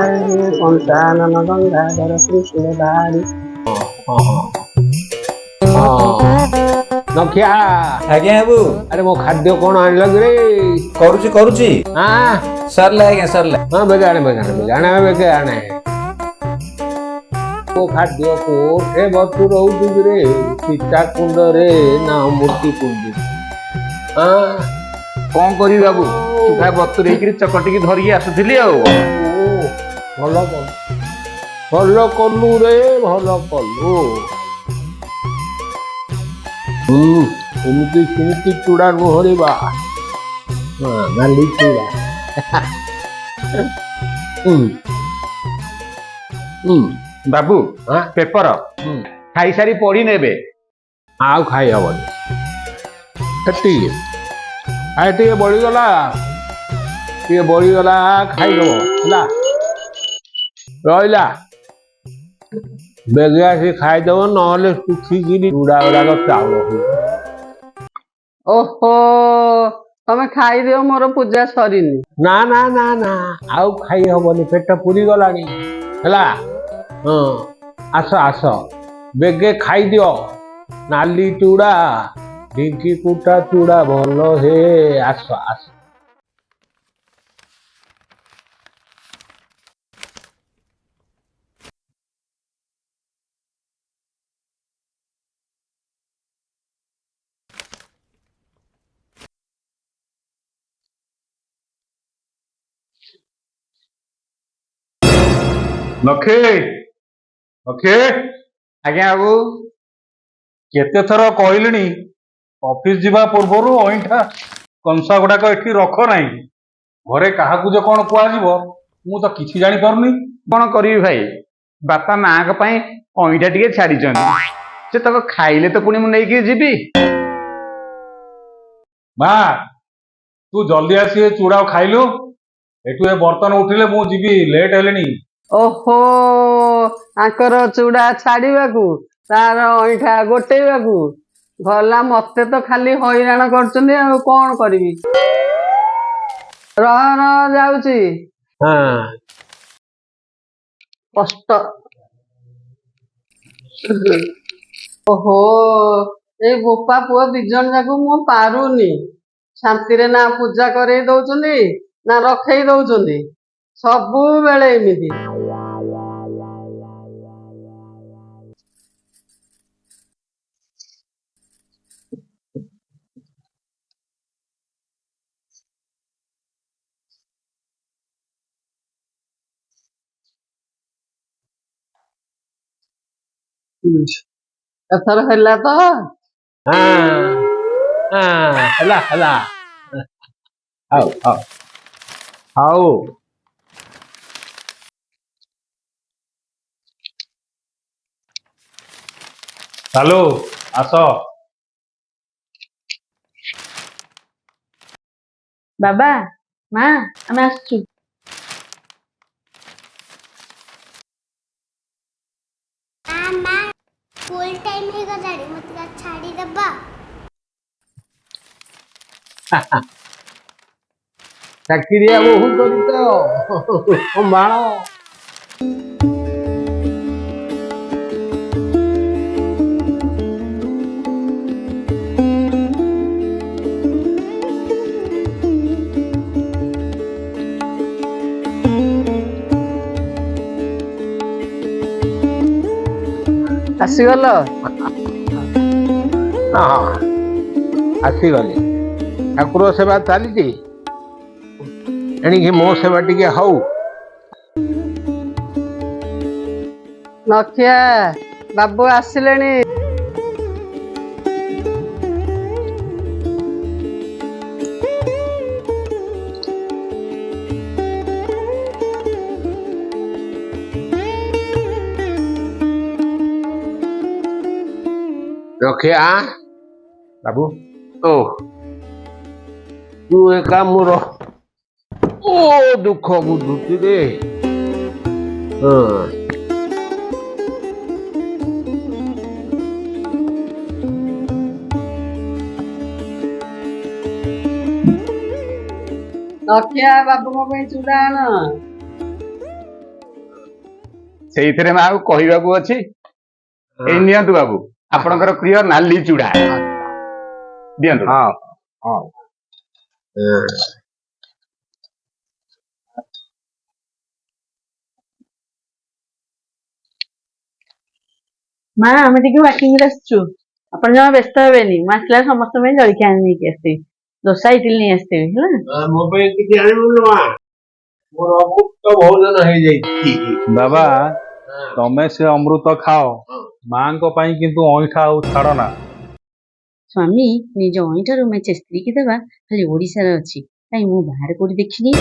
पंचानन गंगाधर कृष्ण धारी नखिया आज्ञा बाबू अरे मो खाद्य कौन आनल रे करुची करुची हाँ सरला आज्ञा सरला हाँ बेगाने बेगाने बेगाने बेगाने वो खाद्य को ए बतु रहू रे सीता कुंड रे ना मूर्ति कुंड हाँ कौन करी बाबू सुखा बतुरे चकटिकी धरिकी आसुଥିଲି ଆଉ ଭଲ ଭଲ କଲୁ ରେ ଭଲ କଲୁ ଏମିତି ସେମିତି ଚୁଡ଼ା ନୁହଁରିବା ନାଲି ଚୁଡ଼ା ବାବୁ ପେପର ଖାଇସାରି ପଢି ନେବେ ଆଉ ଖାଇ ହବନି ସେତିକି ଆଉ ଟିକେ ବଳିଗଲା ଖାଇଦବ ହେଲା ରହିଲା ବେଗେ ଆସି ଖାଇଦବ ନହେଲେ ଶୁଖିକିରି ଚୁଡ଼ା ଗୁଡାକ ଚାଉଳ ହୁଏ। ଓହୋ ତମେ ଖାଇଦିଅ ମୋର ପୂଜା ସରିନି। ନା ନା ନା ନା ଆଉ ଖାଇ ହବନି ପେଟ ପୁରି ଗଲାଣି ହେଲା ହଁ ଆସ ଆସ ବେଗେ ଖାଇଦିଅ ନାଲି ଚୁଡ଼ା ଢିଙ୍କି କୁଟା ଚୁଡ଼ା ଭଲ ହେ ଆସ ଆସ ନଖେ ନଖେ ଆଜ୍ଞା ବାବୁ କେତେ ଥର କହିଲିଣି ଅଫିସ ଯିବା ପୂର୍ବରୁ ଅଇଁଠା କଂସା ଗୁଡାକ ଏଠି ରଖ ନାହିଁ ଘରେ କାହାକୁ ଯେ କଣ କୁହାଯିବ ମୁଁ ତ କିଛି ଜାଣିପାରୁନି କଣ କରିବି ଭାଇ ବାପା ମାଙ୍କ ପାଇଁ ଅଇଁଠା ଟିକେ ଛାଡିଛନ୍ତି ସେ ତକ ଖାଇଲେ ତ ପୁଣି ମୁଁ ନେଇକି ଯିବି ମା ତୁ ଜଲ୍ଦି ଆସି ଚୁଡ଼ା ଖାଇଲୁ ଏଠୁ ଏ ବର୍ତ୍ତମାନ ଉଠିଲେ ମୁଁ ଯିବି ଲେଟ୍ ହେଲେଣି ଓହୋ ଆଙ୍କର ଚୁଡ଼ା ଛାଡିବାକୁ ତାର ଅଇଁଠା ଗୋଟେଇବାକୁ ଗଲା ମତେ ତ ଖାଲି ହଇରାଣ କରୁଛନ୍ତି ଆଉ କଣ କରିବି ରହ ଯାଉଛି କଷ୍ଟ ଓହୋ ଏଇ ବୋପା ପୁଅ ଦି ଜଣ ଯାକୁ ମୁଁ ପାରୁନି ଶାନ୍ତିରେ ନା ପୂଜା କରେଇ ଦଉଛନ୍ତି ନା ରଖେଇ ଦଉଛନ୍ତି ସବୁବେଳେ ଏମିତି ଏଥର ହେଲା ତ ହେଲା ହେଲା ହଉ ହଉ ହଉ ଚାଲୁ ଆସ ବାବା ମା ଆମେ ଆସୁଛୁ स्कूल टाइम ही गजाड़ी मत छाड़ी दबा ଚାକିରିଆ ବୋହୁ କରି ତ ସମ୍ଭାଳ ଆସିଗଲ ହଁ ଆସିଗଲି ଠାକୁର ସେବା ଚାଲିଛି ଏଣିକି ମୋ ସେବା ଟିକେ ହଉ ନଖିଆ ବାବୁ ଆସିଲେଣି ରଖିଆ ବାବୁ ଓ ତୁ ଏକା ମୋର ଓ ଦୁଃଖ ବୁଝୁଛି ରେ ନଖିଆ ବାବୁଙ୍କ ପାଇଁ ଚୁଡ଼ା ଆଣ ସେଇଥିରେ ମା ଆଉ କହିବାକୁ ଅଛି। ଏଇ ନିଅନ୍ତୁ ବାବୁ ଆପଣଙ୍କର ପ୍ରିୟ ନାଲି ଚୁଡା ଦିଅନ୍ତୁ। ହଁ ହଁ ମା ଆମେ ଟିକେ ୱାକିଂରେ ଆସିଛୁ। ଆପଣ ଜମା ବ୍ୟସ୍ତ ହେବେନି। ମୁଁ ଆସିଲା ସମସ୍ତଙ୍କ ପାଇଁ ଜଳଖିଆ ଆଣି ନେଇକି ଆସିଥିବି। ଦୋସା ଇଟିଲି ନେଇ ଆସିଥିବି ହେଲା। ମୋ ପାଇଁ କିଛି ଆଣିବୁନି ମା, ମୋର ଅମୃତ ଭୋଜନ ହେଇଯାଇଛି। ବାବା ତମେ ସେ ଅମୃତ ଖାଅ, ମାଙ୍କ ପାଇଁ କିନ୍ତୁ ଅଇଁଠା ଆଉ ଛାଡ ନା। ସ୍ୱାମୀ ନିଜ ଅଇଁଠାରୁ ମେଚେ ସ୍ତ୍ରୀକି ଦେବା ଖାଲି ଓଡିଶାରେ ଅଛି, କାଇଁ ମୁଁ ବାହାରେ କୋଉଠି ଦେଖିନି।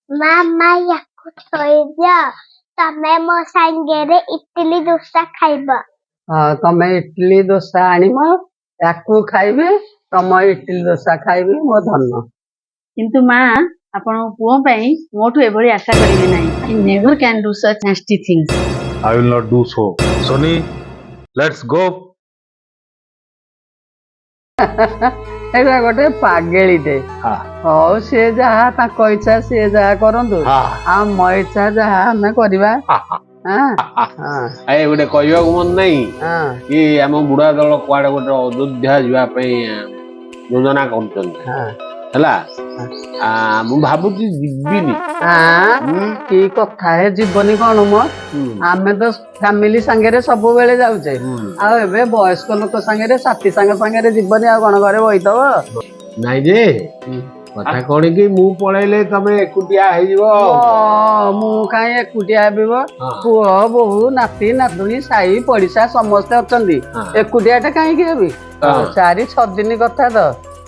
ମାମା ୟାକୁ ଥୋଇଦିଅ, ତମେ ମୋ ସାଙ୍ଗରେ ଇଟିଲି ଦୋସା ଖାଇବ। ହଁ ତମେ ଇଟିଲି ଦୋସା ଆଣିବ, ୟାକୁ ଖାଇବି, ତମ ଇଟିଲି ଦୋସା ଖାଇବି, ମୋ ଧନ। କିନ୍ତୁ ମା ଆପଣଙ୍କ ପୁଅ ପାଇଁ ମୋଠୁ ଏଭଳି ଆଶା କରିବେ ନାହିଁ। I never can do such nasty things. I will not do so. Sonny, let's go. ଏଇଟା ଗୋଟେ ପାଗେଳିଟେ। ହଉ ସିଏ ଯାହା ତାଙ୍କ ଇଚ୍ଛା ସିଏ ଯାହା କରନ୍ତୁ, ଆଉ ମୋ ଇଚ୍ଛା ଯାହା ଆମେ କରିବା। ଏ ଗୋଟେ କହିବାକୁ ମନ ନାହିଁ ହଁ କି ଆମ ବୁଢା ଦଳ କୁଆଡେ ଗୋଟେ ଅଯୋଧ୍ୟା ଯିବା ପାଇଁ ଯୋଜନା କରୁଛନ୍ତି ହେଲା। ମୁଁ ଭାବୁଛି ଯିବିନି। କି କଥା ହେ ଯିବନି କଣ ମ, ଆମେ ତ ଫ୍ୟାମିଲି ସାଙ୍ଗରେ ସବୁବେଳେ ଯାଉଛେ, ଆଉ ଏବେ ବୟସ୍କ ଲୋକ ସାଙ୍ଗରେ ସାଥୀ ସାଙ୍ଗରେ ଯିବନି ଆଉ କଣ ଘରେ ବଇଥବ? ନାଇଁ ଯେ କଥା କଣ କି ମୁଁ ପଳେଇଲେ ତମେ ଏକୁଟିଆ ହେଇଯିବ। ମୁଁ କାହିଁ ଏକୁଟିଆ ହେବିବ? ପୁଅ ବୋହୂ ନାତି ନାତୁଣୀ ସାହି ପଡିଶା ସମସ୍ତେ ଅଛନ୍ତି, ଏକୁଟିଆଟା କାହିଁକି ହେବି? 4-6 ଦିନ କଥା ତ,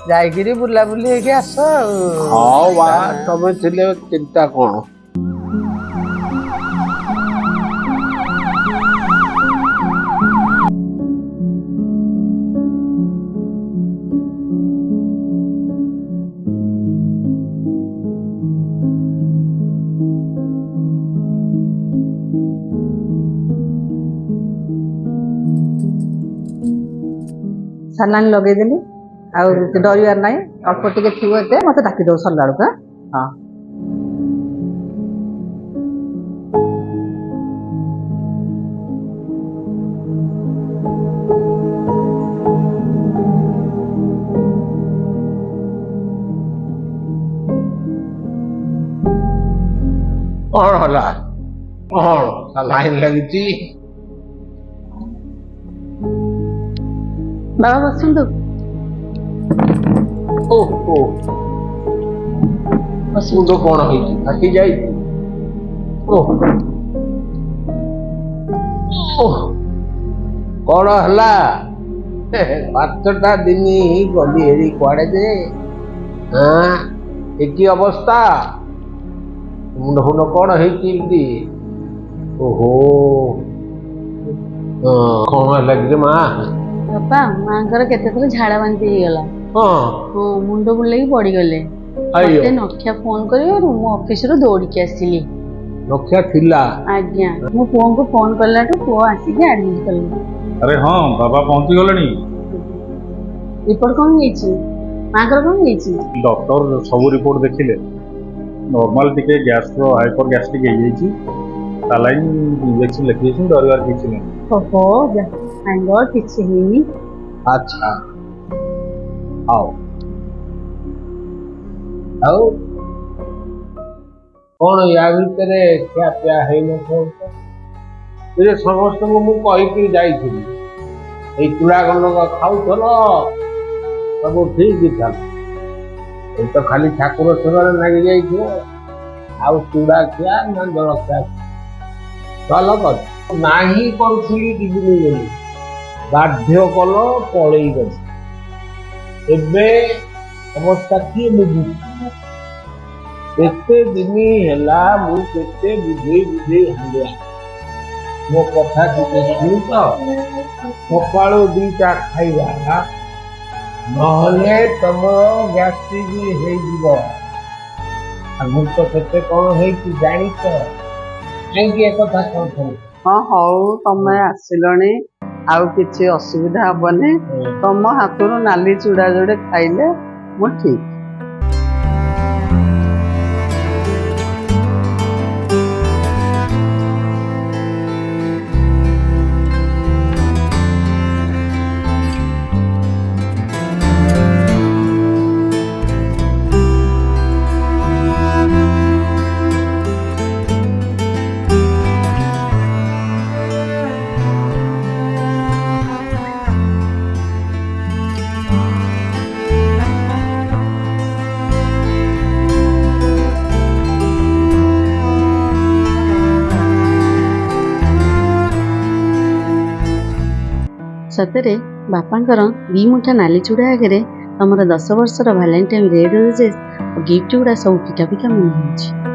ଯାଇକିରି ବୁଲାବୁଲି ହେଇକି ଆସ ଆଉ। ହଉ ବା ତମେ ଥିଲେ ଚିନ୍ତା କଣ। ସାଲାଇନ୍ ଲଗେଇଦେଲି, ଆଉ ଡରିବାର ନାହିଁ। ଅଳ୍ପ ଟିକେ ଥିବ ଏତେ ମତେ ଡାକିଦବ ସରିଲା ବେଳକୁ। ହଁ କଣ ହେଲା? କଣ ଲାଇନ୍ ଲାଗିଛି? ବାବା ବସନ୍ତୁ। ଓହୋ ମୁଣ୍ଡ କଣ ହେଇଛି? ଫାଟି ଯାଇଛି? କଣ ହେଲା? 5ଟା ଦିନ ଗଲି ହେରି କୁଆଡେ ଯେ କି ଅବସ୍ଥା? ମୁଣ୍ଡ ଫୁଣ୍ଡ କଣ ହେଇଛି ଏମିତି? ଓହୋ କଣ ହେଲା କି ମା? ବାପା ମାଙ୍କର କେତେଥର ଝାଡା ବାନ୍ତି ହେଇଗଲା। ମୁଣ୍ଡ ବୁଲେଇକି ପଡିଗଲେ। ମତେ ନକ୍ଷା ଫୋନ କରିବାରୁ ମୁଁ ଅଫିସରୁ ଦୌଡିକି ଆସିଲି। ନକ୍ଷା ଥିଲା? ଆଜ୍ଞା, ମୁଁ ପୁଅଙ୍କୁ ଫୋନ କଲାଠୁ ପୁଅ ଆସିକି ଆଡମିଟ କଲେ। ଆରେ ହଁ ବାବା ପହଞ୍ଚି ଗଲେଣି। ରିପୋର୍ଟ କଣ ହେଇଛି? ମାଙ୍କର କଣ ହେଇଛି? ଡକ୍ଟର ସବୁ ରିପୋର୍ଟ ଦେଖିଲେ, ନର୍ମାଲ ଟିକେ ଗ୍ୟାସ୍ର ହାଇପର ଗ୍ୟାଷ୍ଟ୍ରିକ୍ ହେଇଯାଇଛି। ସାଲାଇନ୍ ଇଞ୍ଜେକ୍ସନ ଲେଖିଦେଇଛନ୍ତି, ଡରିବାର କିଛି ନାହିଁ। ଓହୋ ଥ୍ୟାଙ୍କ ଗଡ୍, କିଛି ହେଇନି। ଆଚ୍ଛା ହଉ। ଆଉ କଣ ୟା ଭିତରେ ଖିଆପିଆ ହେଇନଥିବ? ସମସ୍ତଙ୍କୁ ମୁଁ କହିକି ଯାଇଥିଲି, ଏଇ ଚୁଡ଼ା ଗଣ୍ଡକ ଖାଉଥିଲ ସବୁ ଠିକ ଥାନ୍ତା। ଏଇ ତ ଖାଲି ଠାକୁର ସେବାରେ ଲାଗି ଯାଇଥିବ, ଆଉ ଚୁଡ଼ା ଖିଆ ନା ଜଳଖିଆ ଭଲ କର ନାହିଁ। କରୁଥିଲି ଯିବିନି ବୋଲି ବାଧ୍ୟ କଲ, ପଳେଇ ଗଲି। ଏବେ ଅବସ୍ଥା କିଏ ବୁଝୁଛି? କେତେ ଦିନ ହେଲା ମୁଁ କେତେ ବୁଝେଇ ହାଣ୍ଡିଆ, ମୋ କଥା ଟିକେ ଶୁଣୁଛ? ସକାଳୁ 2ଟା ଖାଇବା, ନହେଲେ ତମ ଗ୍ୟାଷ୍ଟ୍ରିକ୍ ହେଇଯିବ। ଆଗରୁ ତ କେତେ କଣ ହେଇଛି ଜାଣିଛ, କାହିଁକି ଏକଥା କହୁଛ? ହଁ ହଉ ତମେ ଆସିଲଣି, ଆଉ କିଛି ଅସୁବିଧା ହବନି। ତମ ହାତରୁ ନାଲି ଚୁଡ଼ା ଯୋଡ଼େ ଖାଇଲେ ମୁଁ ଠିକ୍। ସତରେ ବାପାଙ୍କର 2 ମୁଠା ନାଲି ଚୁଡ଼ା ଆଗରେ ତମର 10 ବର୍ଷର ଭାଲେଣ୍ଟାଇନ୍ ରେଡ୍ ରୋଜେସ୍ ଓ ଗିଫ୍ଟ ଗୁଡ଼ା ସବୁ ଫିକା ଫିକା ମନେ ହେଉଛି।